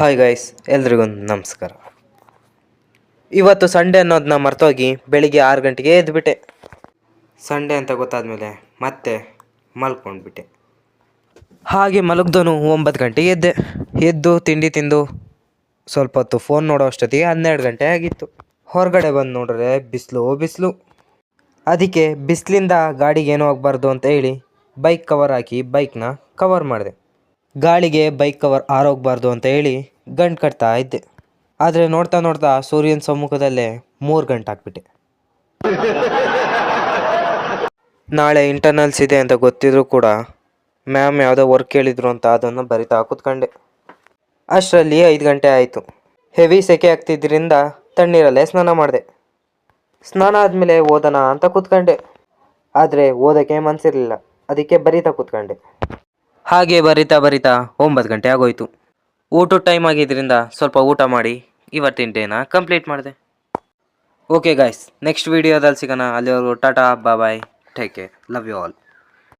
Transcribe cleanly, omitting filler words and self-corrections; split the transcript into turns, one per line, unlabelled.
Hi guys, ಎಲ್ರಿಗೂ ನಮಸ್ಕಾರ. ಇವತ್ತು ಸಂಡೇ ಅನ್ನೋದನ್ನ ಮರ್ತೋಗಿ ಬೆಳಿಗ್ಗೆ 6 ಗಂಟೆಗೆ ಎದ್ದುಬಿಟ್ಟೆ. ಸಂಡೇ ಅಂತ ಗೊತ್ತಾದ್ಮೇಲೆ ಮತ್ತೆ ಮಲ್ಕೊಂಡ್ಬಿಟ್ಟೆ. ಹಾಗೆ ಮಲಗ್ದೋನು 9 ಗಂಟೆಗೆ ಎದ್ದು ತಿಂಡಿ ತಿಂದು ಸ್ವಲ್ಪ ಹೊತ್ತು ಫೋನ್ ನೋಡೋ ಅಷ್ಟೊತ್ತಿಗೆ 12 ಗಂಟೆ ಆಗಿತ್ತು. ಹೊರಗಡೆ ಬಂದು ನೋಡಿದ್ರೆ ಬಿಸಿಲು. ಅದಕ್ಕೆ ಬಿಸಿಲಿಂದ ಗಾಡಿಗೆ ಏನೂ ಆಗಬಾರ್ದು ಅಂತ ಹೇಳಿ ಬೈಕ್ ಕವರ್ ಹಾಕಿ ಬೈಕ್ನ ಕವರ್ ಮಾಡಿದೆ. ಗಾಳಿಗೆ ಬೈಕ್ ಕವರ್ ಆರೋಗಬಾರ್ದು ಅಂತ ಹೇಳಿ ಗಂಟು ಕಟ್ತಾ ಇದ್ದೆ. ಆದರೆ ನೋಡ್ತಾ ಸೂರ್ಯನ ಸಮ್ಮುಖದಲ್ಲೇ 3 ಗಂಟೆ ಹಾಕ್ಬಿಟ್ಟೆ. ನಾಳೆ ಇಂಟರ್ನಲ್ಸ್ ಇದೆ ಅಂತ ಗೊತ್ತಿದ್ರು ಕೂಡ ಮ್ಯಾಮ್ ಯಾವುದೋ ವರ್ಕ್ ಹೇಳಿದ್ರು ಅಂತ ಅದನ್ನು ಬರಿತಾ ಕೂತ್ಕೊಂಡೆ. ಅಷ್ಟರಲ್ಲಿ 5 ಗಂಟೆ ಆಯಿತು. ಹೆವಿ ಸೆಕೆ ಆಗ್ತಿದ್ದರಿಂದ ತಣ್ಣೀರಲ್ಲೇ ಸ್ನಾನ ಮಾಡಿದೆ. ಸ್ನಾನ ಆದಮೇಲೆ ಓದೋಣ ಅಂತ ಕೂತ್ಕೊಂಡೆ. ಆದರೆ ಓದೋಕ್ಕೆ ಮನಸ್ಸಿರಲಿಲ್ಲ, ಅದಕ್ಕೆ ಬರಿತಾ ಕೂತ್ಕೊಂಡೆ. ಹಾಗೆ ಬರಿತಾ 9 ಗಂಟೆ ಆಗೋಯ್ತು. ಊಟದ ಟೈಮ್ ಆಗಿದ್ದರಿಂದ ಸ್ವಲ್ಪ ಊಟ ಮಾಡಿ ಇವತ್ತಿನ ಡೇನ ಕಂಪ್ಲೀಟ್ ಮಾಡಿದೆ. ಓಕೆ ಗಾಯ್ಸ್, ನೆಕ್ಸ್ಟ್ ವೀಡಿಯೋದಲ್ಲಿ ಸಿಗೋಣ. ಅಲ್ಲಿವರೆಗೂ tata bye, take care, love you all.